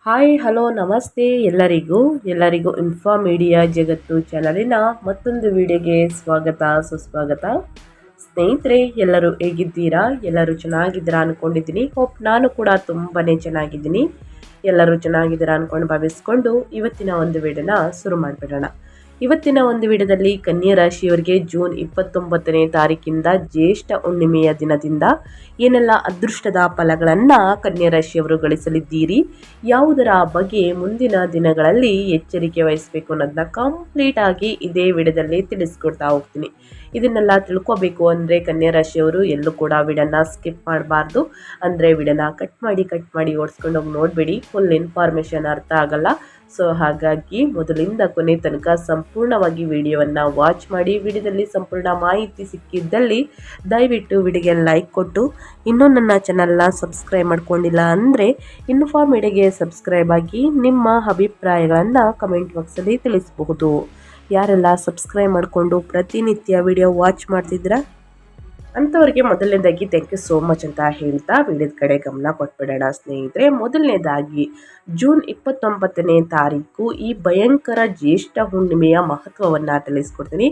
Hi hello ನಮಸ್ತೆ ಎಲ್ಲರಿಗೂ info media ಜಗತ್ತು ಚಾನಲಿನ ಮತ್ತೊಂದು ವಿಡಿಯೋಗೆ ಸ್ವಾಗತ ಸುಸ್ವಾಗತ. ಸ್ನೇಹಿತರೆ, ಎಲ್ಲರೂ ಹೇಗಿದ್ದೀರಾ? ಎಲ್ಲರೂ ಚೆನ್ನಾಗಿದ್ದೀರಾ ಅಂದ್ಕೊಂಡಿದ್ದೀನಿ. ಹೋಪ್ ನಾನು ಕೂಡ ತುಂಬಾ ಚೆನ್ನಾಗಿದ್ದೀನಿ. ಎಲ್ಲರೂ ಚೆನ್ನಾಗಿದ್ದೀರಾ ಅಂದ್ಕೊಂಡು ಭಾವಿಸ್ಕೊಂಡು ಇವತ್ತಿನ ಒಂದು ವಿಡಿಯೋನ ಶುರು ಮಾಡಿಬಿಡೋಣ. ಇವತ್ತಿನ ಒಂದು ವಿಡಿಯೋದಲ್ಲಿ ಕನ್ಯಾ ರಾಶಿಯವರಿಗೆ ಜೂನ್ 29ನೇ ತಾರೀಕಿಂದ ಜ್ಯೇಷ್ಠ ಹುಣ್ಣಿಮೆಯ ದಿನದಿಂದ ಏನೆಲ್ಲ ಅದೃಷ್ಟದ ಫಲಗಳನ್ನು ಕನ್ಯಾ ರಾಶಿಯವರು ಗಳಿಸಲಿದ್ದೀರಿ, ಯಾವುದರ ಬಗ್ಗೆ ಮುಂದಿನ ದಿನಗಳಲ್ಲಿ ಎಚ್ಚರಿಕೆ ವಹಿಸಬೇಕು ಅನ್ನೋದನ್ನ ಕಂಪ್ಲೀಟ್ ಆಗಿ ಇದೇ ವಿಡಿಯೋದಲ್ಲಿ ತಿಳಿಸ್ಕೊಡ್ತಾ ಹೋಗ್ತೀನಿ. ಇದನ್ನೆಲ್ಲ ತಿಳ್ಕೊಬೇಕು ಅಂದರೆ ಕನ್ಯಾ ರಾಶಿಯವರು ಎಲ್ಲೂ ಕೂಡ ವಿಡಿಯೋನ ಸ್ಕಿಪ್ ಮಾಡಬಾರ್ದು. ಅಂದರೆ ವಿಡಿಯೋನ ಕಟ್ ಮಾಡಿ ಓಡಿಸ್ಕೊಂಡು ಹೋಗಿ ನೋಡಬೇಡಿ, ಫುಲ್ ಇನ್ಫಾರ್ಮೇಷನ್ ಅರ್ಥ ಆಗಲ್ಲ. ಸೊ ಹಾಗಾಗಿ ಮೊದಲಿಂದ ಕೊನೆ ತನಕ ಸಂಪೂರ್ಣವಾಗಿ ವಿಡಿಯೋವನ್ನು ವಾಚ್ ಮಾಡಿ. ವಿಡಿಯೋದಲ್ಲಿ ಸಂಪೂರ್ಣ ಮಾಹಿತಿ ಸಿಕ್ಕಿದ್ದಲ್ಲಿ ದಯವಿಟ್ಟು ವಿಡಿಯೋಗೆ ಲೈಕ್ ಕೊಟ್ಟು, ಇನ್ನೂ ನನ್ನ ಚಾನಲ್ನ ಸಬ್ಸ್ಕ್ರೈಬ್ ಮಾಡ್ಕೊಂಡಿಲ್ಲ ಅಂದರೆ ಇನ್ಫಾರ್ಮ್ ಮೀಡಿಯಾಗೆ ಸಬ್ಸ್ಕ್ರೈಬ್ ಆಗಿ ನಿಮ್ಮ ಅಭಿಪ್ರಾಯಗಳನ್ನು ಕಮೆಂಟ್ ಬಾಕ್ಸಲ್ಲಿ ತಿಳಿಸಬಹುದು. ಯಾರೆಲ್ಲ ಸಬ್ಸ್ಕ್ರೈಬ್ ಮಾಡಿಕೊಂಡು ಪ್ರತಿನಿತ್ಯ ವಿಡಿಯೋ ವಾಚ್ ಮಾಡ್ತಿದ್ದೀರಾ ಅಂಥವ್ರಿಗೆ ಮೊದಲನೇದಾಗಿ ಥ್ಯಾಂಕ್ ಯು ಸೋ ಮಚ್ ಅಂತ ಹೇಳ್ತಾ ವಿಡಿಯೋದ ಕಡೆ ಗಮನ ಕೊಟ್ಬಿಡೋಣ. ಸ್ನೇಹಿತರೆ, ಮೊದಲನೇದಾಗಿ ಜೂನ್ 29ನೇ ತಾರೀಕು ಈ ಭಯಂಕರ ಜ್ಯೇಷ್ಠ ಹುಣ್ಣಿಮೆಯ ಮಹತ್ವವನ್ನು ತಿಳಿಸ್ಕೊಡ್ತೀನಿ.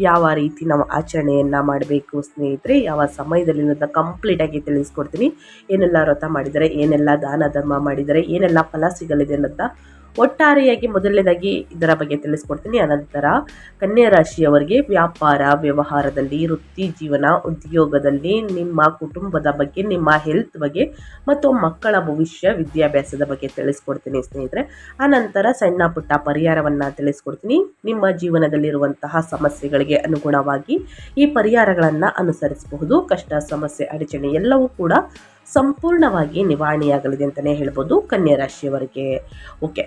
ಯಾವ ರೀತಿ ನಾವು ಆಚರಣೆಯನ್ನು ಮಾಡಬೇಕು ಸ್ನೇಹಿತರೆ, ಯಾವ ಸಮಯದಲ್ಲಿ ಅನ್ನೋದನ್ನ ಕಂಪ್ಲೀಟಾಗಿ ತಿಳಿಸ್ಕೊಡ್ತೀನಿ. ಏನೆಲ್ಲ ವ್ರತ ಮಾಡಿದರೆ, ಏನೆಲ್ಲ ದಾನ ಧರ್ಮ ಮಾಡಿದರೆ ಏನೆಲ್ಲ ಫಲ ಸಿಗಲಿದೆ ಅನ್ನೋದನ್ನ ಒಟ್ಟಾರೆಯಾಗಿ ಮೊದಲನೇದಾಗಿ ಇದರ ಬಗ್ಗೆ ತಿಳಿಸ್ಕೊಡ್ತೀನಿ. ಅನಂತರ ಕನ್ಯಾ ರಾಶಿಯವರಿಗೆ ವ್ಯಾಪಾರ ವ್ಯವಹಾರದಲ್ಲಿ, ವೃತ್ತಿ ಜೀವನ, ಉದ್ಯೋಗದಲ್ಲಿ, ನಿಮ್ಮ ಕುಟುಂಬದ ಬಗ್ಗೆ, ನಿಮ್ಮ ಹೆಲ್ತ್ ಬಗ್ಗೆ ಮತ್ತು ಮಕ್ಕಳ ಭವಿಷ್ಯ ವಿದ್ಯಾಭ್ಯಾಸದ ಬಗ್ಗೆ ತಿಳಿಸ್ಕೊಡ್ತೀನಿ ಸ್ನೇಹಿತರೆ. ಆನಂತರ ಸಣ್ಣ ಪುಟ್ಟ ಪರಿಹಾರವನ್ನು ತಿಳಿಸ್ಕೊಡ್ತೀನಿ. ನಿಮ್ಮ ಜೀವನದಲ್ಲಿರುವಂತಹ ಸಮಸ್ಯೆಗಳಿಗೆ ಅನುಗುಣವಾಗಿ ಈ ಪರಿಹಾರಗಳನ್ನು ಅನುಸರಿಸಬಹುದು. ಕಷ್ಟ, ಸಮಸ್ಯೆ, ಅಡಚಣೆ ಎಲ್ಲವೂ ಕೂಡ ಸಂಪೂರ್ಣವಾಗಿ ನಿವಾರಣೆಯಾಗಲಿದೆ ಅಂತಲೇ ಹೇಳ್ಬೋದು ಕನ್ಯಾ ರಾಶಿಯವರಿಗೆ. ಓಕೆ,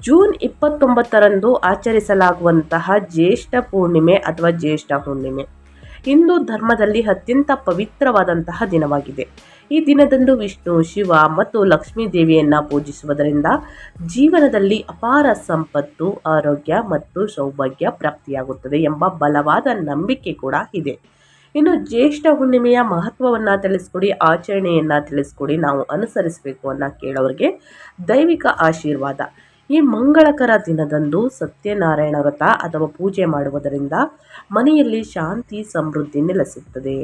ಜೂನ್ 29ರಂದು ಆಚರಿಸಲಾಗುವಂತಹ ಜ್ಯೇಷ್ಠ ಪೂರ್ಣಿಮೆ ಅಥವಾ ಜ್ಯೇಷ್ಠ ಹುಣ್ಣಿಮೆ ಹಿಂದೂ ಧರ್ಮದಲ್ಲಿ ಅತ್ಯಂತ ಪವಿತ್ರವಾದಂತಹ ದಿನವಾಗಿದೆ. ಈ ದಿನದಂದು ವಿಷ್ಣು, ಶಿವ ಮತ್ತು ಲಕ್ಷ್ಮೀ ದೇವಿಯನ್ನು ಪೂಜಿಸುವುದರಿಂದ ಜೀವನದಲ್ಲಿ ಅಪಾರ ಸಂಪತ್ತು, ಆರೋಗ್ಯ ಮತ್ತು ಸೌಭಾಗ್ಯ ಪ್ರಾಪ್ತಿಯಾಗುತ್ತದೆ ಎಂಬ ಬಲವಾದ ನಂಬಿಕೆ ಕೂಡ ಇದೆ. ಇನ್ನು ಜ್ಯೇಷ್ಠ ಹುಣ್ಣಿಮೆಯ ಮಹತ್ವವನ್ನು ತಿಳಿಸ್ಕೊಡಿ, ಆಚರಣೆಯನ್ನು ತಿಳಿಸ್ಕೊಡಿ, ನಾವು ಅನುಸರಿಸಬೇಕು ಅನ್ನೋ ಕೇಳೋರಿಗೆ ದೈವಿಕ ಆಶೀರ್ವಾದ. ಈ ಮಂಗಳಕರ ದಿನದಂದು ಸತ್ಯನಾರಾಯಣ ವ್ರತ ಅಥವಾ ಪೂಜೆ ಮಾಡುವುದರಿಂದ ಮನೆಯಲ್ಲಿ ಶಾಂತಿ ಸಮೃದ್ಧಿ ನೆಲೆಸುತ್ತದೆ.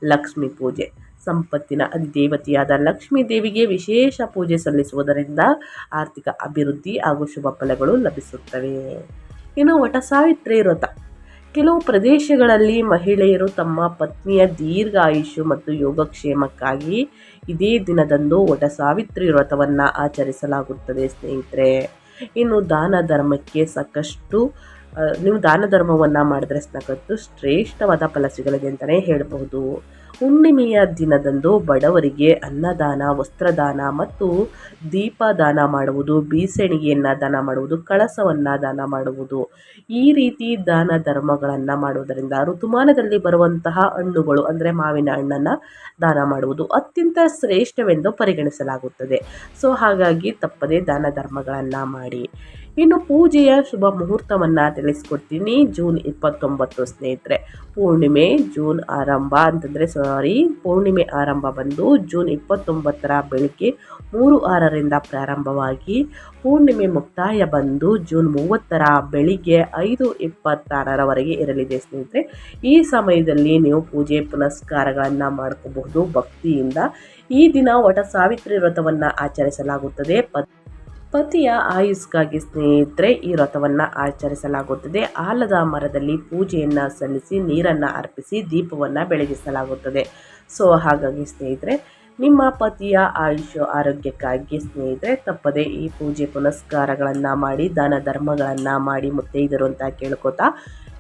ಲಕ್ಷ್ಮೀ ಪೂಜೆ, ಸಂಪತ್ತಿನ ಅಧಿದೇವತೆಯಾದ ಲಕ್ಷ್ಮೀ ದೇವಿಗೆ ವಿಶೇಷ ಪೂಜೆ ಸಲ್ಲಿಸುವುದರಿಂದ ಆರ್ಥಿಕ ಅಭಿವೃದ್ಧಿ ಹಾಗೂ ಶುಭ ಫಲಗಳು ಲಭಿಸುತ್ತವೆ. ಇನ್ನು ವಟ ಸಾವಿತ್ರಿ ವ್ರತ, ಕೆಲವು ಪ್ರದೇಶಗಳಲ್ಲಿ ಮಹಿಳೆಯರು ತಮ್ಮ ಪತ್ನಿಯ ದೀರ್ಘ ಆಯುಷ್ಯ ಮತ್ತು ಯೋಗಕ್ಷೇಮಕ್ಕಾಗಿ ಇದೇ ದಿನದಂದು ವಟ ಸಾವಿತ್ರಿ ವ್ರತವನ್ನು ಆಚರಿಸಲಾಗುತ್ತದೆ ಸ್ನೇಹಿತರೆ. ಇನ್ನು ದಾನ ಧರ್ಮಕ್ಕೆ ಸಾಕಷ್ಟು ನೀವು ದಾನ ಧರ್ಮವನ್ನು ಮಾಡಿದ್ರೆ ಸಾಕಷ್ಟು ಶ್ರೇಷ್ಠವಾದ ಫಲ ಸಿಗಲಿದೆ ಅಂತಲೇ ಹೇಳಬಹುದು. ಹುಣ್ಣಿಮೆಯ ದಿನದಂದು ಬಡವರಿಗೆ ಅನ್ನದಾನ, ವಸ್ತ್ರದಾನ ಮತ್ತು ದೀಪದಾನ ಮಾಡುವುದು, ಬೀಸಣಿಗೆಯನ್ನು ದಾನ ಮಾಡುವುದು, ಕಳಸವನ್ನು ದಾನ ಮಾಡುವುದು, ಈ ರೀತಿ ದಾನ ಧರ್ಮಗಳನ್ನು ಮಾಡುವುದರಿಂದ ಋತುಮಾನದಲ್ಲಿ ಬರುವಂತಹ ಹಣ್ಣುಗಳು ಅಂದರೆ ಮಾವಿನ ಹಣ್ಣನ್ನು ದಾನ ಮಾಡುವುದು ಅತ್ಯಂತ ಶ್ರೇಷ್ಠವೆಂದು ಪರಿಗಣಿಸಲಾಗುತ್ತದೆ. ಸೊ ಹಾಗಾಗಿ ತಪ್ಪದೇ ದಾನ ಧರ್ಮಗಳನ್ನು ಮಾಡಿ. ಇನ್ನು ಪೂಜೆಯ ಶುಭ ಮುಹೂರ್ತವನ್ನು ತಿಳಿಸ್ಕೊಡ್ತೀನಿ. ಜೂನ್ 29 ಸ್ನೇಹಿತರೆ, ಪೂರ್ಣಿಮೆ ಪೂರ್ಣಿಮೆ ಆರಂಭ ಬಂದು ಜೂನ್ 29ರ ಬೆಳಗ್ಗೆ 3:06ರಿಂದ ಪ್ರಾರಂಭವಾಗಿ ಪೂರ್ಣಿಮೆ ಮುಕ್ತಾಯ ಬಂದು ಜೂನ್ 30ರ ಬೆಳಿಗ್ಗೆ 5:26ರವರೆಗೆ ಇರಲಿದೆ ಸ್ನೇಹಿತರೆ. ಈ ಸಮಯದಲ್ಲಿ ನೀವು ಪೂಜೆ ಪುನಸ್ಕಾರಗಳನ್ನು ಮಾಡ್ಕೋಬಹುದು ಭಕ್ತಿಯಿಂದ. ಈ ದಿನ ವಟ ಸಾವಿತ್ರಿ ವ್ರತವನ್ನು ಆಚರಿಸಲಾಗುತ್ತದೆ. ಪತಿಯ ಆಯುಸ್ಗಾಗಿ ಸ್ನೇಹಿತರೆ ಈ ವ್ರತವನ್ನು ಆಚರಿಸಲಾಗುತ್ತದೆ. ಆಲದ ಮರದಲ್ಲಿ ಪೂಜೆಯನ್ನು ಸಲ್ಲಿಸಿ, ನೀರನ್ನು ಅರ್ಪಿಸಿ, ದೀಪವನ್ನು ಬೆಳಗಿಸಲಾಗುತ್ತದೆ. ಸೊ ಹಾಗಾಗಿ ಸ್ನೇಹಿತರೆ, ನಿಮ್ಮ ಪತಿಯ ಆಯುಷ್ಯ ಆರೋಗ್ಯಕ್ಕಾಗಿ ಸ್ನೇಹಿತರೆ ತಪ್ಪದೆ ಈ ಪೂಜೆ ಪುನಸ್ಕಾರಗಳನ್ನು ಮಾಡಿ, ದಾನ ಧರ್ಮಗಳನ್ನು ಮಾಡಿ ಮುತ್ತೈದರು ಅಂತ ಕೇಳ್ಕೊತಾ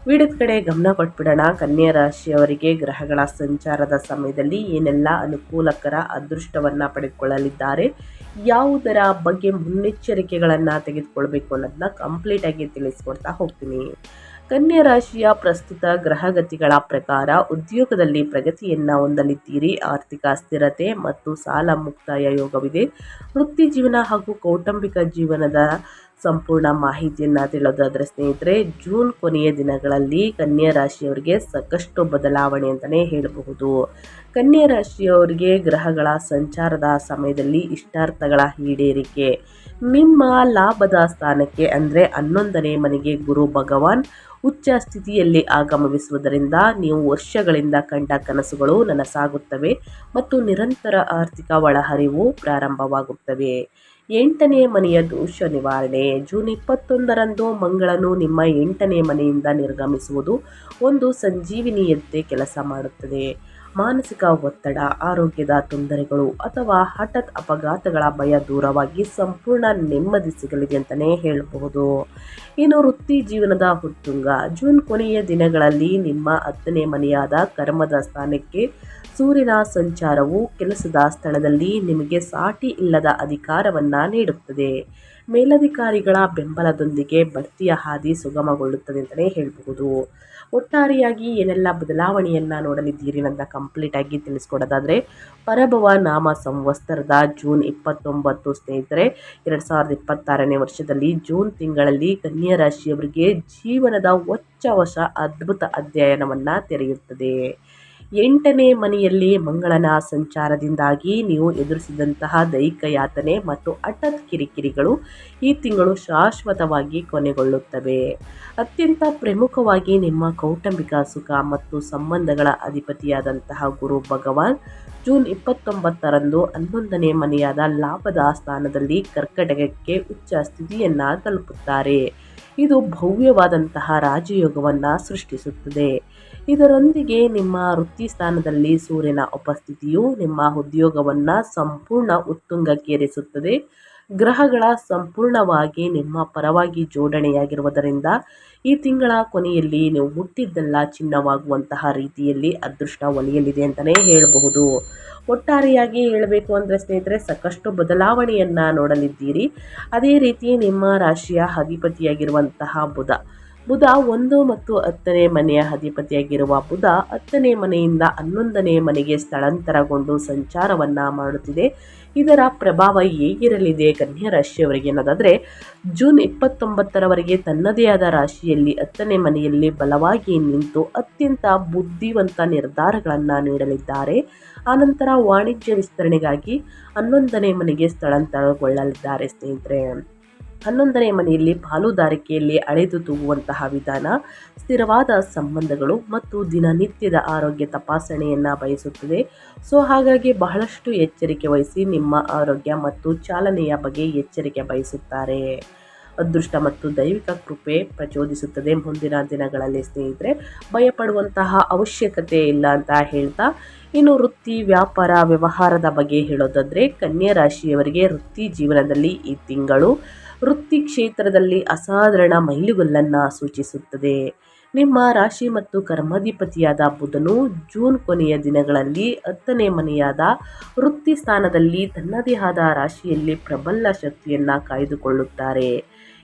ವಿಡಿಯೋದ ಕಡೆ ಗಮನ ಕೊಟ್ಬಿಡೋಣ. ಕನ್ಯಾ ರಾಶಿಯವರಿಗೆ ಗ್ರಹಗಳ ಸಂಚಾರದ ಸಮಯದಲ್ಲಿ ಏನೆಲ್ಲ ಅನುಕೂಲಕರ ಅದೃಷ್ಟವನ್ನು ಪಡೆದುಕೊಳ್ಳಲಿದ್ದಾರೆ, ಯಾವುದರ ಬಗ್ಗೆ ಮುನ್ನೆಚ್ಚರಿಕೆಗಳನ್ನು ತೆಗೆದುಕೊಳ್ಬೇಕು ಅನ್ನೋದನ್ನ ಕಂಪ್ಲೀಟಾಗಿ ತಿಳಿಸ್ಕೊಡ್ತಾ ಹೋಗ್ತೀನಿ. ಕನ್ಯಾ ರಾಶಿಯ ಪ್ರಸ್ತುತ ಗ್ರಹಗತಿಗಳ ಪ್ರಕಾರ ಉದ್ಯೋಗದಲ್ಲಿ ಪ್ರಗತಿಯನ್ನು ಹೊಂದಲಿದ್ದೀರಿ. ಆರ್ಥಿಕ ಸ್ಥಿರತೆ ಮತ್ತು ಸಾಲ ಮುಕ್ತಾಯ ಯೋಗವಿದೆ. ವೃತ್ತಿ ಜೀವನ ಹಾಗೂ ಕೌಟುಂಬಿಕ ಜೀವನದ ಸಂಪೂರ್ಣ ಮಾಹಿತಿಯನ್ನು ತಿಳಿಯೋದಾದರೆ ಸ್ನೇಹಿತರೆ, ಜೂನ್ ಕೊನೆಯ ದಿನಗಳಲ್ಲಿ ಕನ್ಯಾ ರಾಶಿಯವರಿಗೆ ಸಾಕಷ್ಟು ಬದಲಾವಣೆ ಅಂತಲೇ ಹೇಳಬಹುದು. ಕನ್ಯಾ ರಾಶಿಯವರಿಗೆ ಗ್ರಹಗಳ ಸಂಚಾರದ ಸಮಯದಲ್ಲಿ ಇಷ್ಟಾರ್ಥಗಳ ಈಡೇರಿಕೆ, ನಿಮ್ಮ ಲಾಭದ ಸ್ಥಾನಕ್ಕೆ ಅಂದರೆ 11ನೇ ಮನೆಗೆ ಗುರು ಭಗವಾನ್ ಉಚ್ಚ ಸ್ಥಿತಿಯಲ್ಲಿ ಆಗಮಿಸುವುದರಿಂದ ನೀವು ವರ್ಷಗಳಿಂದ ಕಂಡ ಕನಸುಗಳು ನನಸಾಗುತ್ತವೆ ಮತ್ತು ನಿರಂತರ ಆರ್ಥಿಕ ಒಳಹರಿವು ಪ್ರಾರಂಭವಾಗುತ್ತವೆ. 8ನೇ ಮನೆಯ ದೋಷ ನಿವಾರಣೆ, ಜೂನ್ 21ರಂದು ಮಂಗಳನು ನಿಮ್ಮ 8ನೇ ಮನೆಯಿಂದ ನಿರ್ಗಮಿಸುವುದು ಒಂದು ಸಂಜೀವಿನಿಯಂತೆ ಕೆಲಸ ಮಾಡುತ್ತದೆ. ಮಾನಸಿಕ ಒತ್ತಡ, ಆರೋಗ್ಯದ ತೊಂದರೆಗಳು ಅಥವಾ ಹಠಾತ್ ಅಪಘಾತಗಳ ಭಯ ದೂರವಾಗಿ ಸಂಪೂರ್ಣ ನೆಮ್ಮದಿ ಸಿಗಲಿದೆ ಅಂತಲೇ ಹೇಳಬಹುದು. ಇನ್ನು ವೃತ್ತಿ ಜೀವನದ ಉತ್ತುಂಗ, ಜೂನ್ ಕೊನೆಯ ದಿನಗಳಲ್ಲಿ ನಿಮ್ಮ 10ನೇ ಮನೆಯಾದ ಕರ್ಮದ ಸ್ಥಾನಕ್ಕೆ ಸೂರ್ಯನ ಸಂಚಾರವು ಕೆಲಸದ ಸ್ಥಳದಲ್ಲಿ ನಿಮಗೆ ಸಾಟಿ ಇಲ್ಲದ ಅಧಿಕಾರವನ್ನು ನೀಡುತ್ತದೆ. ಮೇಲಧಿಕಾರಿಗಳ ಬೆಂಬಲದೊಂದಿಗೆ ಬಡ್ತಿಯ ಹಾದಿ ಸುಗಮಗೊಳ್ಳುತ್ತದೆ ಅಂತಲೇ ಹೇಳಬಹುದು. ಒಟ್ಟಾರೆಯಾಗಿ ಏನೆಲ್ಲ ಬದಲಾವಣೆಯನ್ನು ನೋಡಲಿದ್ದೀರಿ ಅಂತ ಕಂಪ್ಲೀಟ್ ಆಗಿ ತಿಳಿಸ್ಕೊಡೋದಾದರೆ, ಪರಭವ ನಾಮ ಸಂವತ್ಸರದ ಜೂನ್ 29 ಸ್ನೇಹಿತರೆ 2026ನೇ ವರ್ಷದಲ್ಲಿ ಜೂನ್ ತಿಂಗಳಲ್ಲಿ ಕನ್ಯಾ ರಾಶಿಯವರಿಗೆ ಜೀವನದ ಹೊಸ ಅದ್ಭುತ ಅಧ್ಯಯನವನ್ನು ತೆರೆಯುತ್ತದೆ. 8ನೇ ಮನೆಯಲ್ಲಿ ಮಂಗಳನ ಸಂಚಾರದಿಂದಾಗಿ ನೀವು ಎದುರಿಸಿದಂತಹ ದೈಹಿಕ ಯಾತನೆ ಮತ್ತು ಹಠಾತ್ ಕಿರಿಕಿರಿಗಳು ಈ ತಿಂಗಳು ಶಾಶ್ವತವಾಗಿ ಕೊನೆಗೊಳ್ಳುತ್ತವೆ. ಅತ್ಯಂತ ಪ್ರಮುಖವಾಗಿ ನಿಮ್ಮ ಕೌಟುಂಬಿಕ ಸುಖ ಮತ್ತು ಸಂಬಂಧಗಳ ಅಧಿಪತಿಯಾದಂತಹ ಗುರು ಭಗವಾನ್ ಜೂನ್ 29ರಂದು 11ನೇ ಮನೆಯಾದ ಲಾಭದ ಸ್ಥಾನದಲ್ಲಿ ಕರ್ಕಟಕಕ್ಕೆ ಉಚ್ಚ ಸ್ಥಿತಿಯನ್ನು ತಲುಪುತ್ತಾರೆ. ಇದು ಭವ್ಯವಾದಂತಹ ರಾಜಯೋಗವನ್ನು ಸೃಷ್ಟಿಸುತ್ತದೆ. ಇದರೊಂದಿಗೆ ನಿಮ್ಮ ವೃತ್ತಿ ಸ್ಥಾನದಲ್ಲಿ ಸೂರ್ಯನ ಉಪಸ್ಥಿತಿಯು ನಿಮ್ಮ ಉದ್ಯೋಗವನ್ನು ಸಂಪೂರ್ಣ ಉತ್ತುಂಗಕ್ಕೇರಿಸುತ್ತದೆ. ಗ್ರಹಗಳ ಸಂಪೂರ್ಣವಾಗಿ ನಿಮ್ಮ ಪರವಾಗಿ ಜೋಡಣೆಯಾಗಿರುವುದರಿಂದ ಈ ತಿಂಗಳ ಕೊನೆಯಲ್ಲಿ ನೀವು ಮುಟ್ಟಿದ್ದೆಲ್ಲ ಚಿನ್ನವಾಗುವಂತಹ ರೀತಿಯಲ್ಲಿ ಅದೃಷ್ಟ ಒಲಿಯಲಿದೆ ಅಂತಲೇ ಹೇಳಬಹುದು. ಒಟ್ಟಾರೆಯಾಗಿ ಹೇಳಬೇಕು ಅಂದರೆ ಸ್ನೇಹಿತರೆ, ಸಾಕಷ್ಟು ಬದಲಾವಣೆಯನ್ನು ನೋಡಲಿದ್ದೀರಿ. ಅದೇ ರೀತಿ ನಿಮ್ಮ ರಾಶಿಯ ಅಧಿಪತಿಯಾಗಿರುವಂತಹ ಬುಧ 1 ಮತ್ತು 10ನೇ ಮನೆಯ ಅಧಿಪತಿಯಾಗಿರುವ ಬುಧ 10ನೇ ಮನೆಯಿಂದ 11ನೇ ಮನೆಗೆ ಸ್ಥಳಾಂತರಗೊಂಡು ಸಂಚಾರವನ್ನು ಮಾಡುತ್ತಿದೆ. ಇದರ ಪ್ರಭಾವ ಹೇಗಿರಲಿದೆ ಕನ್ಯಾ ರಾಶಿಯವರಿಗೆ ಅನ್ನೋದಾದರೆ, ಜೂನ್ 29ರವರೆಗೆ ತನ್ನದೇ ಆದ ರಾಶಿಯಲ್ಲಿ 10ನೇ ಮನೆಯಲ್ಲಿ ಬಲವಾಗಿ ನಿಂತು ಅತ್ಯಂತ ಬುದ್ಧಿವಂತ ನಿರ್ಧಾರಗಳನ್ನು ನೀಡಲಿದ್ದಾರೆ. ಆನಂತರ ವಾಣಿಜ್ಯ ವಿಸ್ತರಣೆಗಾಗಿ 11ನೇ ಮನೆಗೆ ಸ್ಥಳಾಂತರಗೊಳ್ಳಲಿದ್ದಾರೆ ಸ್ನೇಹಿತರೆ. 11ನೇ ಮನೆಯಲ್ಲಿ ಪಾಲುದಾರಿಕೆಯಲ್ಲಿ ಅಳೆದು ತೂಗುವಂತಹ ವಿಧಾನ, ಸ್ಥಿರವಾದ ಸಂಬಂಧಗಳು ಮತ್ತು ದಿನನಿತ್ಯದ ಆರೋಗ್ಯ ತಪಾಸಣೆಯನ್ನು ಬಯಸುತ್ತದೆ. ಹಾಗಾಗಿ ಬಹಳಷ್ಟು ಎಚ್ಚರಿಕೆ ವಹಿಸಿ ನಿಮ್ಮ ಆರೋಗ್ಯ ಮತ್ತು ಚಾಲನೆಯ ಬಗ್ಗೆ ಎಚ್ಚರಿಕೆ ಬಯಸುತ್ತಾರೆ. ಅದೃಷ್ಟ ಮತ್ತು ದೈವಿಕ ಕೃಪೆ ಪ್ರಚೋದಿಸುತ್ತದೆ ಮುಂದಿನ ದಿನಗಳಲ್ಲಿ ಸ್ನೇಹಿತರೆ, ಭಯಪಡುವಂತಹ ಅವಶ್ಯಕತೆ ಇಲ್ಲ ಅಂತ ಹೇಳ್ತಾ, ಇನ್ನು ವೃತ್ತಿ ವ್ಯಾಪಾರ ವ್ಯವಹಾರದ ಬಗ್ಗೆ ಹೇಳೋದಾದರೆ, ಕನ್ಯಾ ರಾಶಿಯವರಿಗೆ ವೃತ್ತಿ ಜೀವನದಲ್ಲಿ ಈ ತಿಂಗಳು ವೃತ್ತಿ ಕ್ಷೇತ್ರದಲ್ಲಿ ಅಸಾಧಾರಣ ಮೈಲುಗಲ್ಲನ್ನು ಸೂಚಿಸುತ್ತದೆ. ನಿಮ್ಮ ರಾಶಿ ಮತ್ತು ಕರ್ಮಾಧಿಪತಿಯಾದ ಬುಧನು ಜೂನ್ ಕೊನೆಯ ದಿನಗಳಲ್ಲಿ 10ನೇ ಮನೆಯಾದ ವೃತ್ತಿ ಸ್ಥಾನದಲ್ಲಿ ತನ್ನದೇ ಆದ ರಾಶಿಯಲ್ಲಿ ಪ್ರಬಲ ಶಕ್ತಿಯನ್ನು ಕಾಯ್ದುಕೊಳ್ಳುತ್ತಾರೆ.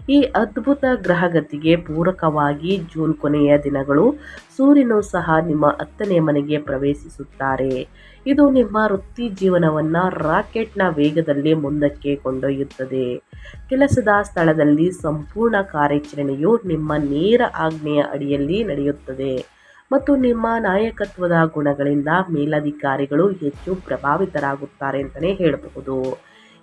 ಈ ಅದ್ಭುತ ಗ್ರಹಗತಿಗೆ ಪೂರಕವಾಗಿ ಜೂನ್ ಕೊನೆಯ ದಿನಗಳು ಸೂರ್ಯನು ಸಹ ನಿಮ್ಮ 10ನೇ ಮನೆಗೆ ಪ್ರವೇಶಿಸುತ್ತಾರೆ. ಇದು ನಿಮ್ಮ ವೃತ್ತಿ ಜೀವನವನ್ನು ರಾಕೆಟ್ನ ವೇಗದಲ್ಲಿ ಮುಂದಕ್ಕೆ ಕೊಂಡೊಯ್ಯುತ್ತದೆ. ಕೆಲಸದ ಸ್ಥಳದಲ್ಲಿ ಸಂಪೂರ್ಣ ಕಾರ್ಯಾಚರಣೆಯು ನಿಮ್ಮ ನೇರ ಆಜ್ಞೆಯ ಅಡಿಯಲ್ಲಿ ನಡೆಯುತ್ತದೆ ಮತ್ತು ನಿಮ್ಮ ನಾಯಕತ್ವದ ಗುಣಗಳಿಂದ ಮೇಲಧಿಕಾರಿಗಳು ಹೆಚ್ಚು ಪ್ರಭಾವಿತರಾಗುತ್ತಾರೆ ಅಂತಲೇ ಹೇಳಬಹುದು.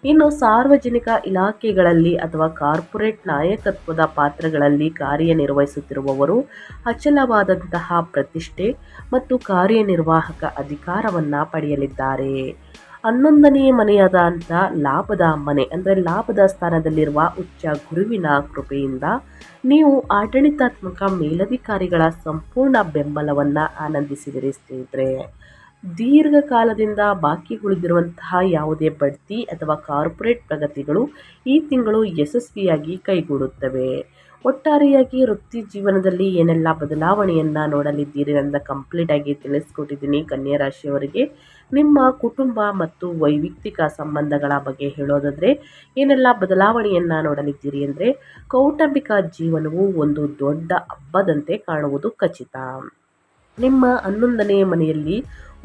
ಇನ್ನು ಸಾರ್ವಜನಿಕ ಇಲಾಖೆಗಳಲ್ಲಿ ಅಥವಾ ಕಾರ್ಪೊರೇಟ್ ನಾಯಕತ್ವದ ಪಾತ್ರಗಳಲ್ಲಿ ಕಾರ್ಯನಿರ್ವಹಿಸುತ್ತಿರುವವರು ಅಚಲವಾದಂತಹ ಪ್ರತಿಷ್ಠೆ ಮತ್ತು ಕಾರ್ಯನಿರ್ವಾಹಕ ಅಧಿಕಾರವನ್ನು ಪಡೆಯಲಿದ್ದಾರೆ. 11ನೇ ಮನೆಯಾದಂಥ ಲಾಭದ ಮನೆ ಅಂದರೆ ಲಾಭದ ಸ್ಥಾನದಲ್ಲಿರುವ ಉಚ್ಚ ಗುರುವಿನ ಕೃಪೆಯಿಂದ ನೀವು ಆಡಳಿತಾತ್ಮಕ ಮೇಲಧಿಕಾರಿಗಳ ಸಂಪೂರ್ಣ ಬೆಂಬಲವನ್ನು ಆನಂದಿಸಿದಿರಿ ಸ್ನೇಹಿತರೆ. ದೀರ್ಘಕಾಲದಿಂದ ಬಾಕಿ ಉಳಿದಿರುವಂತಹ ಯಾವುದೇ ಬಡ್ತಿ ಅಥವಾ ಕಾರ್ಪೊರೇಟ್ ಪ್ರಗತಿಗಳು ಈ ತಿಂಗಳು ಯಶಸ್ವಿಯಾಗಿ ಕೈಗೂಡುತ್ತವೆ. ಒಟ್ಟಾರೆಯಾಗಿ ವೃತ್ತಿ ಜೀವನದಲ್ಲಿ ಏನೆಲ್ಲ ಬದಲಾವಣೆಯನ್ನು ನೋಡಲಿದ್ದೀರಿ ಅಂತ ಕಂಪ್ಲೀಟ್ ಆಗಿ ತಿಳಿಸ್ಕೊಟ್ಟಿದ್ದೀನಿ ಕನ್ಯಾ ರಾಶಿಯವರಿಗೆ. ನಿಮ್ಮ ಕುಟುಂಬ ಮತ್ತು ವೈಯಕ್ತಿಕ ಸಂಬಂಧಗಳ ಬಗ್ಗೆ ಹೇಳೋದಾದರೆ, ಏನೆಲ್ಲ ಬದಲಾವಣೆಯನ್ನು ನೋಡಲಿದ್ದೀರಿ ಅಂದರೆ, ಕೌಟುಂಬಿಕ ಜೀವನವು ಒಂದು ದೊಡ್ಡ ಹಬ್ಬದಂತೆ ಕಾಣುವುದು ಖಚಿತ. ನಿಮ್ಮ 11ನೇ ಮನೆಯಲ್ಲಿ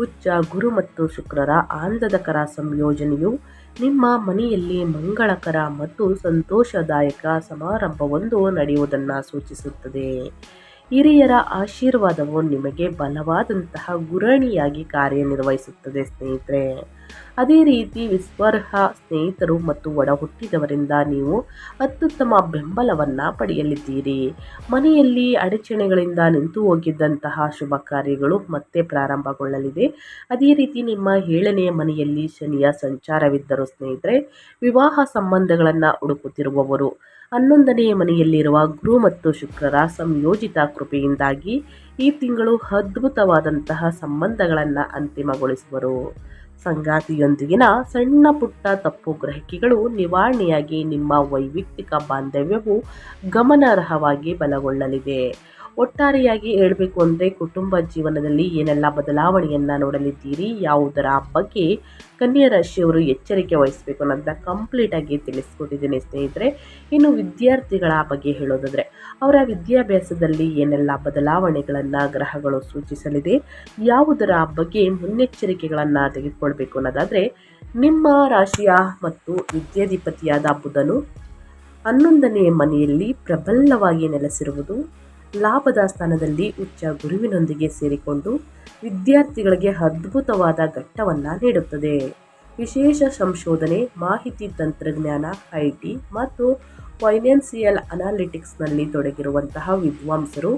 ಉಚ್ಚ ಗುರು ಮತ್ತು ಶುಕ್ರರ ಆನಂದಕರ ಸಂಯೋಜನೆಯು ನಿಮ್ಮ ಮನೆಯಲ್ಲಿ ಮಂಗಳಕರ ಮತ್ತು ಸಂತೋಷದಾಯಕ ಸಮಾರಂಭವೊಂದು ನಡೆಯುವುದನ್ನು ಸೂಚಿಸುತ್ತದೆ. ಹಿರಿಯರ ಆಶೀರ್ವಾದವು ನಿಮಗೆ ಬಲವಾದಂತಹ ಗುರಾಣಿಯಾಗಿ ಕಾರ್ಯನಿರ್ವಹಿಸುತ್ತದೆ ಸ್ನೇಹಿತರೆ. ಅದೇ ರೀತಿ ವಿಶ್ವಾರ್ಹ ಸ್ನೇಹಿತರು ಮತ್ತು ಒಡ ಹುಟ್ಟಿದವರಿಂದ ನೀವು ಅತ್ಯುತ್ತಮ ಬೆಂಬಲವನ್ನು ಪಡೆಯಲಿದ್ದೀರಿ. ಮನೆಯಲ್ಲಿ ಅಡಚಣೆಗಳಿಂದ ನಿಂತು ಹೋಗಿದ್ದಂತಹ ಶುಭ ಕಾರ್ಯಗಳು ಮತ್ತೆ ಪ್ರಾರಂಭಗೊಳ್ಳಲಿದೆ. ಅದೇ ರೀತಿ ನಿಮ್ಮ 7ನೇ ಮನೆಯಲ್ಲಿ ಶನಿಯ ಸಂಚಾರವಿದ್ದರೂ ಸ್ನೇಹಿತರೆ, ವಿವಾಹ ಸಂಬಂಧಗಳನ್ನು ಹುಡುಕುತ್ತಿರುವವರು 11ನೇ ಮನೆಯಲ್ಲಿರುವ ಗುರು ಮತ್ತು ಶುಕ್ರರ ಸಂಯೋಜಿತ ಕೃಪೆಯಿಂದಾಗಿ ಈ ತಿಂಗಳು ಅದ್ಭುತವಾದಂತಹ ಸಂಬಂಧಗಳನ್ನು ಅಂತಿಮಗೊಳಿಸುವರು. ಸಂಗಾತಿಯೊಂದಿಗಿನ ಸಣ್ಣ ಪುಟ್ಟ ತಪ್ಪು ಗ್ರಹಿಕೆಗಳು ನಿವಾರಣೆಯಾಗಿ ನಿಮ್ಮ ವೈಯಕ್ತಿಕ ಬಾಂಧವ್ಯವು ಗಮನಾರ್ಹವಾಗಿ ಬಲಗೊಳ್ಳಲಿದೆ. ಒಟ್ಟಾರೆಯಾಗಿ ಹೇಳಬೇಕು ಅಂದರೆ ಕುಟುಂಬ ಜೀವನದಲ್ಲಿ ಏನೆಲ್ಲ ಬದಲಾವಣೆಯನ್ನು ನೋಡಲಿದ್ದೀರಿ, ಯಾವುದರ ಬಗ್ಗೆ ಕನ್ಯಾ ರಾಶಿಯವರು ಎಚ್ಚರಿಕೆ ವಹಿಸಬೇಕು ಅನ್ನೋದನ್ನ ಕಂಪ್ಲೀಟಾಗಿ ತಿಳಿಸ್ಕೊಟ್ಟಿದ್ದೀನಿ ಸ್ನೇಹಿತರೆ. ಇನ್ನು ವಿದ್ಯಾರ್ಥಿಗಳ ಬಗ್ಗೆ ಹೇಳೋದಾದರೆ ಅವರ ವಿದ್ಯಾಭ್ಯಾಸದಲ್ಲಿ ಏನೆಲ್ಲ ಬದಲಾವಣೆಗಳನ್ನು ಗ್ರಹಗಳು ಸೂಚಿಸಲಿದೆ, ಯಾವುದರ ಬಗ್ಗೆ ಮುನ್ನೆಚ್ಚರಿಕೆಗಳನ್ನು ತೆಗೆದುಕೊಳ್ಬೇಕು ಅನ್ನೋದಾದರೆ, ನಿಮ್ಮ ರಾಶಿಯ ಮತ್ತು ವಿದ್ಯಾಧಿಪತಿಯಾದ ಬುಧನು 11ನೇ ಮನೆಯಲ್ಲಿ ಪ್ರಬಲವಾಗಿ ನೆಲೆಸಿರುವುದು ಲಾಭದ ಸ್ಥಾನದಲ್ಲಿ ಉಚ್ಚ ಗುರುವಿನೊಂದಿಗೆ ಸೇರಿಕೊಂಡು ವಿದ್ಯಾರ್ಥಿಗಳಿಗೆ ಅದ್ಭುತವಾದ ಘಟ್ಟವನ್ನು ನೀಡುತ್ತದೆ. ವಿಶೇಷ ಸಂಶೋಧನೆ, ಮಾಹಿತಿ ತಂತ್ರಜ್ಞಾನ, ಐಟಿ ಮತ್ತು ಫೈನಾನ್ಸಿಯಲ್ ಅನಾಲಿಟಿಕ್ಸ್ನಲ್ಲಿ ತೊಡಗಿರುವಂತಹ ವಿದ್ವಾಂಸರು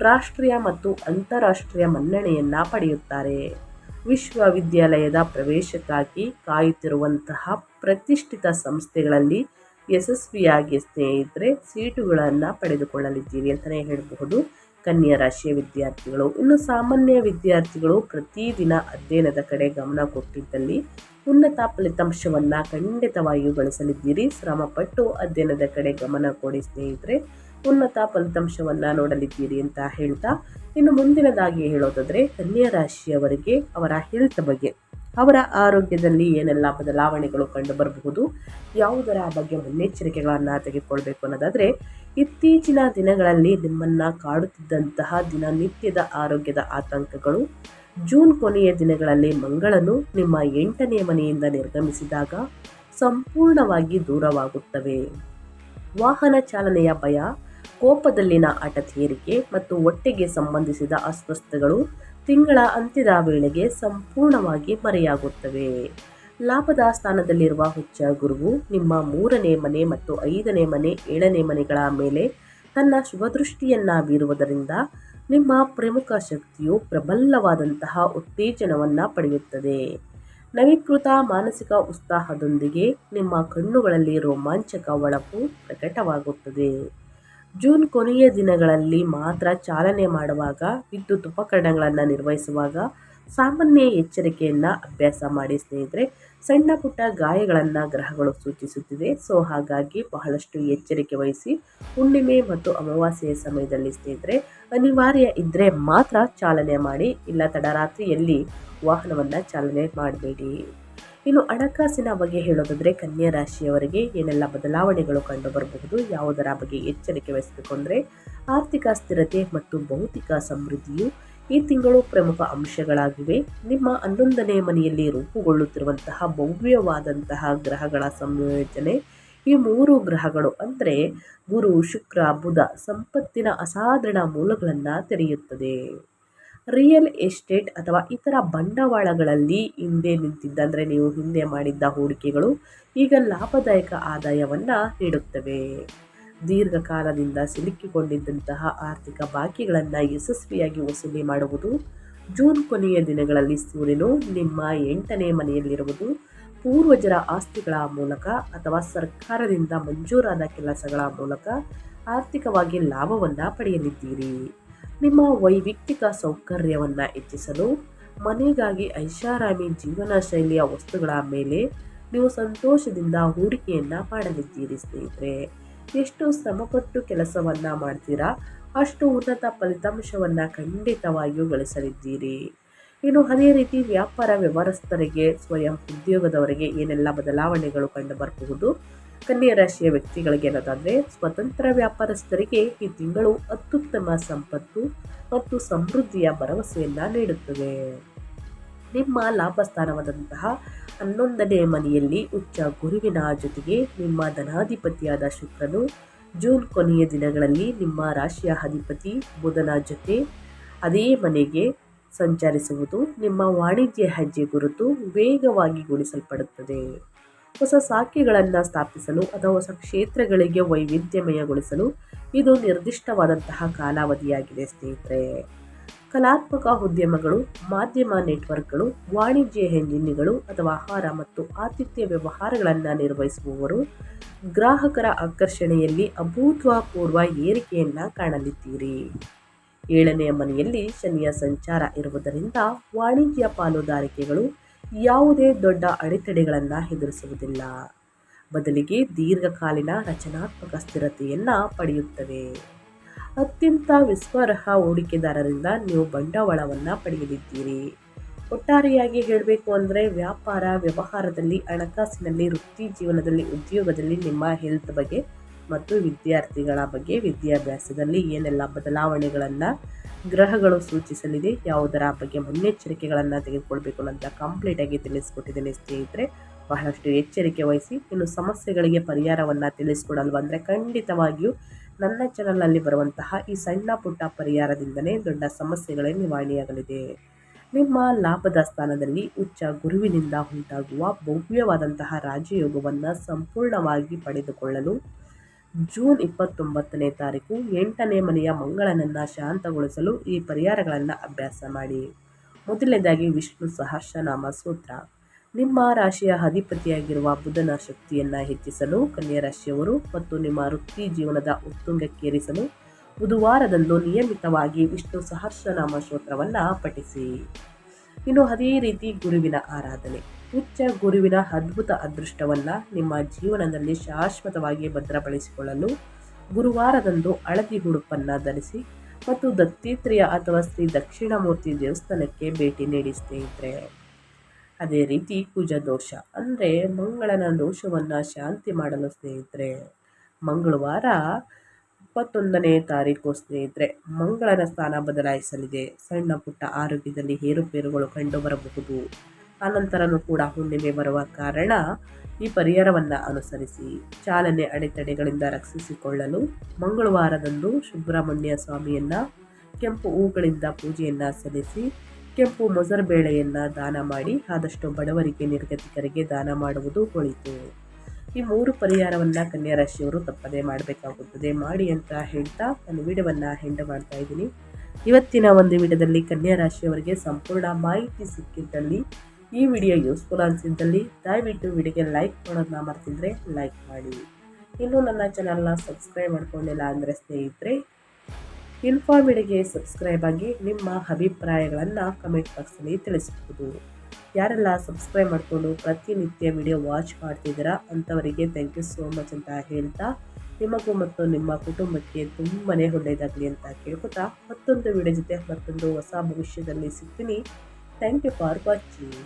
ರಾಷ್ಟ್ರೀಯ ಮತ್ತು ಅಂತಾರಾಷ್ಟ್ರೀಯ ಮನ್ನಣೆಯನ್ನು ಪಡೆಯುತ್ತಾರೆ. ವಿಶ್ವವಿದ್ಯಾಲಯದ ಪ್ರವೇಶಕ್ಕಾಗಿ ಕಾಯುತ್ತಿರುವಂತಹ ಪ್ರತಿಷ್ಠಿತ ಸಂಸ್ಥೆಗಳಲ್ಲಿ ಯಶಸ್ವಿಯಾಗಿ ಸ್ನೇಹಿತರೆ ಸೀಟುಗಳನ್ನು ಪಡೆದುಕೊಳ್ಳಲಿದ್ದೀರಿ ಅಂತಲೇ ಹೇಳಬಹುದು ಕನ್ಯಾ ರಾಶಿಯ ವಿದ್ಯಾರ್ಥಿಗಳು. ಇನ್ನು ಸಾಮಾನ್ಯ ವಿದ್ಯಾರ್ಥಿಗಳು ಪ್ರತಿದಿನ ಅಧ್ಯಯನದ ಕಡೆ ಗಮನ ಕೊಟ್ಟಿದ್ದಲ್ಲಿ ಉನ್ನತ ಫಲಿತಾಂಶವನ್ನು ಖಂಡಿತವಾಗಿಯೂ ಗಳಿಸಲಿದ್ದೀರಿ. ಶ್ರಮಪಟ್ಟು ಅಧ್ಯಯನದ ಕಡೆ ಗಮನ ಕೊಡಿ ಸ್ನೇಹಿತರೆ, ಉನ್ನತ ಫಲಿತಾಂಶವನ್ನು ನೋಡಲಿದ್ದೀರಿ ಅಂತ ಹೇಳ್ತಾ, ಇನ್ನು ಮುಂದಿನದಾಗಿ ಹೇಳೋದಾದರೆ ಕನ್ಯಾ ರಾಶಿಯವರಿಗೆ ಅವರ ಹೆಲ್ತ್ ಬಗ್ಗೆ, ಅವರ ಆರೋಗ್ಯದಲ್ಲಿ ಏನೆಲ್ಲ ಬದಲಾವಣೆಗಳು ಕಂಡುಬರಬಹುದು, ಯಾವುದರ ಬಗ್ಗೆ ಮುನ್ನೆಚ್ಚರಿಕೆಗಳನ್ನು ತೆಗೆದುಕೊಳ್ಬೇಕು ಅನ್ನೋದಾದರೆ, ಇತ್ತೀಚಿನ ದಿನಗಳಲ್ಲಿ ನಿಮ್ಮನ್ನು ಕಾಡುತ್ತಿದ್ದಂತಹ ದಿನನಿತ್ಯದ ಆರೋಗ್ಯದ ಆತಂಕಗಳು ಜೂನ್ ಕೊನೆಯ ದಿನಗಳಲ್ಲಿ ಮಂಗಳನು ನಿಮ್ಮ 8ನೇ ಮನೆಯಿಂದ ನಿರ್ಗಮಿಸಿದಾಗ ಸಂಪೂರ್ಣವಾಗಿ ದೂರವಾಗುತ್ತವೆ. ವಾಹನ ಚಾಲನೆಯ ಭಯ, ಕೋಪದಲ್ಲಿನ ಹಠಾತ್ತೇರಿಕೆ ಮತ್ತು ಹೊಟ್ಟೆಗೆ ಸಂಬಂಧಿಸಿದ ಅಸ್ವಸ್ಥತೆಗಳು ತಿಂಗಳ ಅಂತ್ಯದ ವೇಳೆಗೆ ಸಂಪೂರ್ಣವಾಗಿ ಮರೆಯಾಗುತ್ತವೆ. ಲಾಭದ ಸ್ಥಾನದಲ್ಲಿರುವ ಉಚ್ಚ ಗುರುವು ನಿಮ್ಮ 3ನೇ ಮನೆ ಮತ್ತು 5ನೇ ಮನೆ, 7ನೇ ಮನೆಗಳ ಮೇಲೆ ತನ್ನ ಶುಭದೃಷ್ಟಿಯನ್ನು ಬೀರುವುದರಿಂದ ನಿಮ್ಮ ಪ್ರಮುಖ ಶಕ್ತಿಯು ಪ್ರಬಲವಾದಂತಹ ಉತ್ತೇಜನವನ್ನು ಪಡೆಯುತ್ತದೆ. ನವೀಕೃತ ಮಾನಸಿಕ ಉತ್ಸಾಹದೊಂದಿಗೆ ನಿಮ್ಮ ಕಣ್ಣುಗಳಲ್ಲಿ ರೋಮಾಂಚಕ ಹೊಳಪು ಪ್ರಕಟವಾಗುತ್ತದೆ. ಜೂನ್ ಕೊನೆಯ ದಿನಗಳಲ್ಲಿ ಮಾತ್ರ ಚಾಲನೆ ಮಾಡುವಾಗ, ವಿದ್ಯುತ್ ಉಪಕರಣಗಳನ್ನು ನಿರ್ವಹಿಸುವಾಗ ಸಾಮಾನ್ಯ ಎಚ್ಚರಿಕೆಯನ್ನು ಅಭ್ಯಾಸ ಮಾಡಿ ಸ್ನೇಹಿತರೆ. ಸಣ್ಣ ಪುಟ್ಟ ಗಾಯಗಳನ್ನು ಗ್ರಹಗಳು ಸೂಚಿಸುತ್ತಿದೆ. ಸೊ ಹಾಗಾಗಿ ಬಹಳಷ್ಟು ಎಚ್ಚರಿಕೆ ವಹಿಸಿ. ಹುಣ್ಣಿಮೆ ಮತ್ತು ಅಮಾವಾಸ್ಯೆಯ ಸಮಯದಲ್ಲಿ ಸ್ನೇಹಿತರೆ ಅನಿವಾರ್ಯ ಇದ್ದರೆ ಮಾತ್ರ ಚಾಲನೆ ಮಾಡಿ, ಇಲ್ಲ ತಡರಾತ್ರಿಯಲ್ಲಿ ವಾಹನವನ್ನು ಚಾಲನೆ ಮಾಡಬೇಡಿ. ಇನ್ನು ಹಣಕಾಸಿನ ಬಗ್ಗೆ ಹೇಳೋದಾದರೆ ಕನ್ಯಾ ರಾಶಿಯವರಿಗೆ ಏನೆಲ್ಲ ಬದಲಾವಣೆಗಳು ಕಂಡು ಬರಬಹುದು, ಯಾವುದರ ಬಗ್ಗೆ ಎಚ್ಚರಿಕೆ ವಹಿಸಬೇಕು ಅಂದರೆ, ಆರ್ಥಿಕ ಸ್ಥಿರತೆ ಮತ್ತು ಭೌತಿಕ ಸಮೃದ್ಧಿಯು ಈ ತಿಂಗಳು ಪ್ರಮುಖ ಅಂಶಗಳಾಗಿವೆ. ನಿಮ್ಮ 11ನೇ ಮನೆಯಲ್ಲಿ ರೂಪುಗೊಳ್ಳುತ್ತಿರುವಂತಹ ಭವ್ಯವಾದಂತಹ ಗ್ರಹಗಳ ಸಂಯೋಜನೆ, ಈ 3 ಗ್ರಹಗಳು ಅಂದರೆ ಗುರು, ಶುಕ್ರ, ಬುಧ ಸಂಪತ್ತಿನ ಅಸಾಧಾರಣ ಮೂಲಗಳನ್ನು ತೆರೆಯುತ್ತದೆ. ರಿಯಲ್ ಎಸ್ಟೇಟ್ ಅಥವಾ ಇತರ ಬಂಡವಾಳಗಳಲ್ಲಿ ಹಿಂದೆ ನಿಂತಿದ್ದ, ಅಂದರೆ ನೀವು ಹಿಂದೆ ಮಾಡಿದ್ದ ಹೂಡಿಕೆಗಳು ಈಗ ಲಾಭದಾಯಕ ಆದಾಯವನ್ನು ನೀಡುತ್ತವೆ. ದೀರ್ಘಕಾಲದಿಂದ ಸಿಲುಕಿಕೊಂಡಿದ್ದಂತಹ ಆರ್ಥಿಕ ಬಾಕಿಗಳನ್ನು ಯಶಸ್ವಿಯಾಗಿ ವಸೂಲಿ ಮಾಡುವುದು. ಜೂನ್ ಕೊನೆಯ ದಿನಗಳಲ್ಲಿ ಸೂರ್ಯನು ನಿಮ್ಮ 8ನೇ ಮನೆಯಲ್ಲಿರುವುದು ಪೂರ್ವಜರ ಆಸ್ತಿಗಳ ಮೂಲಕ ಅಥವಾ ಸರ್ಕಾರದಿಂದ ಮಂಜೂರಾದ ಕೆಲಸಗಳ ಮೂಲಕ ಆರ್ಥಿಕವಾಗಿ ಲಾಭವನ್ನು ಪಡೆಯಲಿದ್ದೀರಿ. ನಿಮ್ಮ ವೈಯಕ್ತಿಕ ಸೌಕರ್ಯವನ್ನು ಹೆಚ್ಚಿಸಲು ಮನೆಗಾಗಿ ಐಷಾರಾಮಿ ಜೀವನ ಶೈಲಿಯ ವಸ್ತುಗಳ ಮೇಲೆ ನೀವು ಸಂತೋಷದಿಂದ ಹೂಡಿಕೆಯನ್ನು ಮಾಡಲಿದ್ದೀರಿ ಸ್ನೇಹಿತರೆ. ಎಷ್ಟು ಶ್ರಮಪಟ್ಟು ಕೆಲಸವನ್ನು ಮಾಡ್ತೀರಾ ಅಷ್ಟು ಉನ್ನತ ಫಲಿತಾಂಶವನ್ನು ಖಂಡಿತವಾಗಿಯೂ ಗಳಿಸಲಿದ್ದೀರಿ. ಇನ್ನು ಅದೇ ರೀತಿ ವ್ಯಾಪಾರ ವ್ಯವಹಾರಸ್ಥರಿಗೆ, ಸ್ವಯಂ ಉದ್ಯೋಗದವರಿಗೆ ಏನೆಲ್ಲ ಬದಲಾವಣೆಗಳು ಕಂಡು ಬರಬಹುದು ಕನ್ಯಾ ರಾಶಿಯ ವ್ಯಕ್ತಿಗಳಿಗೆ ಅನ್ನೋದಾದರೆ, ಸ್ವತಂತ್ರ ವ್ಯಾಪಾರಸ್ಥರಿಗೆ ಈ ತಿಂಗಳು ಅತ್ಯುತ್ತಮ ಸಂಪತ್ತು ಮತ್ತು ಸಮೃದ್ಧಿಯ ಭರವಸೆಯನ್ನು ನೀಡುತ್ತದೆ. ನಿಮ್ಮ ಲಾಭಸ್ಥಾನವಾದಂತಹ 11ನೇ ಮನೆಯಲ್ಲಿ ಉಚ್ಚ ಗುರುವಿನ ಜೊತೆಗೆ ನಿಮ್ಮ ಧನಾಧಿಪತಿಯಾದ ಶುಕ್ರನು ಜೂನ್ ಕೊನೆಯ ದಿನಗಳಲ್ಲಿ ನಿಮ್ಮ ರಾಶಿಯ ಅಧಿಪತಿ ಬುಧನ ಜೊತೆ ಅದೇ ಮನೆಗೆ ಸಂಚರಿಸುವುದು ನಿಮ್ಮ ವಾಣಿಜ್ಯ ಹೆಜ್ಜೆ ಗುರುತು ವೇಗವಾಗಿ ಗುಣಿಸಲ್ಪಡುತ್ತದೆ. ಹೊಸ ಶಾಖೆಗಳನ್ನು ಸ್ಥಾಪಿಸಲು ಅಥವಾ ಹೊಸ ಕ್ಷೇತ್ರಗಳಿಗೆ ವೈವಿಧ್ಯಮಯಗೊಳಿಸಲು ಇದು ನಿರ್ದಿಷ್ಟವಾದಂತಹ ಕಾಲಾವಧಿಯಾಗಿದೆ ಸ್ನೇಹಿತರೆ. ಕಲಾತ್ಮಕ ಉದ್ಯಮಗಳು, ಮಾಧ್ಯಮ ನೆಟ್ವರ್ಕ್ಗಳು, ವಾಣಿಜ್ಯ ಎಂಜಿನ್ಗಳು ಅಥವಾ ಆಹಾರ ಮತ್ತು ಆತಿಥ್ಯ ವ್ಯವಹಾರಗಳನ್ನು ನಿರ್ವಹಿಸುವವರು ಗ್ರಾಹಕರ ಆಕರ್ಷಣೆಯಲ್ಲಿ ಅಭೂತಪೂರ್ವ ಏರಿಕೆಯನ್ನು ಕಾಣಲಿದ್ದೀರಿ. 7ನೇ ಮನೆಯಲ್ಲಿ ಶನಿಯ ಸಂಚಾರ ಇರುವುದರಿಂದ ವಾಣಿಜ್ಯ ಪಾಲುದಾರಿಕೆಗಳು ಯಾವುದೇ ದೊಡ್ಡ ಅಡೆತಡೆಗಳನ್ನು ಎದುರಿಸುವುದಿಲ್ಲ, ಬದಲಿಗೆ ದೀರ್ಘಕಾಲೀನ ರಚನಾತ್ಮಕ ಸ್ಥಿರತೆಯನ್ನು ಪಡೆಯುತ್ತವೆ. ಅತ್ಯಂತ ವಿಶ್ವಾಸಾರ್ಹ ಹೂಡಿಕೆದಾರರಿಂದ ನೀವು ಬಂಡವಾಳವನ್ನು ಪಡೆಯಲಿದ್ದೀರಿ. ಒಟ್ಟಾರೆಯಾಗಿ ಹೇಳಬೇಕು ಅಂದರೆ ವ್ಯಾಪಾರ ವ್ಯವಹಾರದಲ್ಲಿ, ಹಣಕಾಸಿನಲ್ಲಿ, ವೃತ್ತಿ ಜೀವನದಲ್ಲಿ, ಉದ್ಯೋಗದಲ್ಲಿ, ನಿಮ್ಮ ಹೆಲ್ತ್ ಬಗ್ಗೆ ಮತ್ತು ವಿದ್ಯಾರ್ಥಿಗಳ ಬಗ್ಗೆ ವಿದ್ಯಾಭ್ಯಾಸದಲ್ಲಿ ಏನೆಲ್ಲ ಬದಲಾವಣೆಗಳನ್ನು ಗ್ರಹಗಳು ಸೂಚಿಸಲಿದೆ, ಯಾವುದರ ಬಗ್ಗೆ ಮುನ್ನೆಚ್ಚರಿಕೆಗಳನ್ನು ತೆಗೆದುಕೊಳ್ಬೇಕು ಅಂತ ಕಂಪ್ಲೀಟಾಗಿ ತಿಳಿಸ್ಕೊಟ್ಟಿದ್ದೇನೆ ಸ್ನೇಹಿತರೆ. ಬಹಳಷ್ಟು ಎಚ್ಚರಿಕೆ ವಹಿಸಿ. ಇನ್ನು ಸಮಸ್ಯೆಗಳಿಗೆ ಪರಿಹಾರವನ್ನು ತಿಳಿಸ್ಕೊಡಲು ಬಂದರೆ ಖಂಡಿತವಾಗಿಯೂ ನನ್ನ ಚಾನಲ್ನಲ್ಲಿ ಬರುವಂತಹ ಈ ಸಣ್ಣ ಪುಟ್ಟ ಪರಿಹಾರದಿಂದಲೇ ದೊಡ್ಡ ಸಮಸ್ಯೆಗಳೇ ನಿವಾರಣೆಯಾಗಲಿದೆ. ನಿಮ್ಮ ಲಾಭದ ಸ್ಥಾನದಲ್ಲಿ ಉಚ್ಚ ಗುರುವಿನಿಂದ ಉಂಟಾಗುವ ಭವ್ಯವಾದಂತಹ ರಾಜಯೋಗವನ್ನು ಸಂಪೂರ್ಣವಾಗಿ ಪಡೆದುಕೊಳ್ಳಲು ಜೂನ್ 29ನೇ ತಾರೀಕು 8ನೇ ಮನೆಯ ಮಂಗಳನನ್ನು ಶಾಂತಗೊಳಿಸಲು ಈ ಪರಿಹಾರಗಳನ್ನು ಅಭ್ಯಾಸ ಮಾಡಿ. ಮೊದಲನೇದಾಗಿ ವಿಷ್ಣು ಸಹಸ್ರನಾಮ ಸ್ತೋತ್ರ. ನಿಮ್ಮ ರಾಶಿಯ ಅಧಿಪತಿಯಾಗಿರುವ ಬುಧನ ಶಕ್ತಿಯನ್ನು ಹೆಚ್ಚಿಸಲು ಕನ್ಯಾ ರಾಶಿಯವರು ಮತ್ತು ನಿಮ್ಮ ವೃತ್ತಿ ಜೀವನದ ಉತ್ತುಂಗಕ್ಕೇರಿಸಲು ಬುಧವಾರದಂದು ನಿಯಮಿತವಾಗಿ ವಿಷ್ಣು ಸಹಸ್ರನಾಮ ಸ್ತೋತ್ರವನ್ನು ಪಠಿಸಿ. ಇನ್ನು ಅದೇ ರೀತಿ ಗುರುವಿನ ಆರಾಧನೆ. ಉಚ್ಚ ಗುರುವಿನ ಅದ್ಭುತ ಅದೃಷ್ಟವನ್ನು ನಿಮ್ಮ ಜೀವನದಲ್ಲಿ ಶಾಶ್ವತವಾಗಿ ಭದ್ರಪಡಿಸಿಕೊಳ್ಳಲು ಗುರುವಾರದಂದು ಹಳದಿ ಉಡುಪನ್ನು ಧರಿಸಿ ಮತ್ತು ದತ್ತಾತ್ರೇಯ ಅಥವಾ ಶ್ರೀ ದಕ್ಷಿಣಾಮೂರ್ತಿ ದೇವಸ್ಥಾನಕ್ಕೆ ಭೇಟಿ ನೀಡಿ ಸ್ನೇಹಿತರೆ. ಅದೇ ರೀತಿ ಕುಜ ದೋಷ ಅಂದರೆ ಮಂಗಳನ ದೋಷವನ್ನು ಶಾಂತಿ ಮಾಡಲು ಸ್ನೇಹಿತರೆ, ಮಂಗಳವಾರ 21ನೇ ತಾರೀಕು ಸ್ನೇಹಿತರೆ ಮಂಗಳನ ಸ್ಥಾನ ಬದಲಾಯಿಸಲಿದೆ. ಸಣ್ಣ ಪುಟ್ಟ ಆರೋಗ್ಯದಲ್ಲಿ ಏರುಪೇರುಗಳು ಕಂಡುಬರಬಹುದು. ಆನಂತರನೂ ಕೂಡ ಹುಣ್ಣಿಮೆ ಬರುವ ಕಾರಣ ಈ ಪರಿಹಾರವನ್ನು ಅನುಸರಿಸಿ ಚಾಲನೆ ಅಡೆತಡೆಗಳಿಂದ ರಕ್ಷಿಸಿಕೊಳ್ಳಲು ಮಂಗಳವಾರದಂದು ಸುಬ್ರಹ್ಮಣ್ಯ ಸ್ವಾಮಿಯನ್ನು ಕೆಂಪು ಹೂಗಳಿಂದ ಪೂಜೆಯನ್ನು ಸಲ್ಲಿಸಿ ಕೆಂಪು ಮೊಸರುಬೇಳೆಯನ್ನು ದಾನ ಮಾಡಿ ಆದಷ್ಟು ಬಡವರಿಗೆ ನಿರ್ಗತಿಕರಿಗೆ ದಾನ ಮಾಡುವುದು ಒಳಿತು. ಈ 3 ಪರಿಹಾರವನ್ನು ಕನ್ಯಾ ರಾಶಿಯವರು ತಪ್ಪದೇ ಮಾಡಬೇಕಾಗುತ್ತದೆ. ಮಾಡಿ ಅಂತ ಹೇಳ್ತಾ ನಾನು ವಿಡಿಯೋವನ್ನು ಎಂಡ್ ಮಾಡ್ತಾ ಇದ್ದೀನಿ. ಇವತ್ತಿನ ಒಂದು ವಿಡಿಯೋದಲ್ಲಿ ಕನ್ಯಾ ರಾಶಿಯವರಿಗೆ ಸಂಪೂರ್ಣ ಮಾಹಿತಿ ಸಿಕ್ಕಿದ್ದಲ್ಲಿ, ಈ ವಿಡಿಯೋ ಯೂಸ್ಫುಲ್ ಅನಿಸಿದ್ದಲ್ಲಿ ದಯವಿಟ್ಟು ವಿಡಿಯೋಗೆ ಲೈಕ್ ಮಾಡೋದನ್ನ ಮರ್ತಿದ್ರೆ ಲೈಕ್ ಮಾಡಿ. ಇನ್ನೂ ನನ್ನ ಚಾನಲ್ನ ಸಬ್ಸ್ಕ್ರೈಬ್ ಮಾಡ್ಕೊಂಡಿಲ್ಲ ಅಂದರೆ ಸ್ನೇಹಿತರೆ ಇನ್ಫಾರ್ಮಿಡಿಗೆ ಸಬ್ಸ್ಕ್ರೈಬ್ ಆಗಿ ನಿಮ್ಮ ಅಭಿಪ್ರಾಯಗಳನ್ನು ಕಮೆಂಟ್ ಬಾಕ್ಸಲ್ಲಿ ತಿಳಿಸಬಹುದು. ಯಾರೆಲ್ಲ ಸಬ್ಸ್ಕ್ರೈಬ್ ಮಾಡಿಕೊಂಡು ಪ್ರತಿನಿತ್ಯ ವಿಡಿಯೋ ವಾಚ್ ಮಾಡ್ತಿದ್ದೀರಾ ಅಂಥವರಿಗೆ ಥ್ಯಾಂಕ್ ಯು ಸೋ ಮಚ್ ಅಂತ ಹೇಳ್ತಾ, ನಿಮಗೂ ಮತ್ತು ನಿಮ್ಮ ಕುಟುಂಬಕ್ಕೆ ತುಂಬಾ ಒಳ್ಳೆಯದಾಗಲಿ ಅಂತ ಕೇಳ್ಕೊತಾ ಮತ್ತೊಂದು ವಿಡಿಯೋ ಜೊತೆ ಮತ್ತೊಂದು ಹೊಸ ಭವಿಷ್ಯದಲ್ಲಿ ಸಿಗ್ತೀನಿ. Thank you for watching.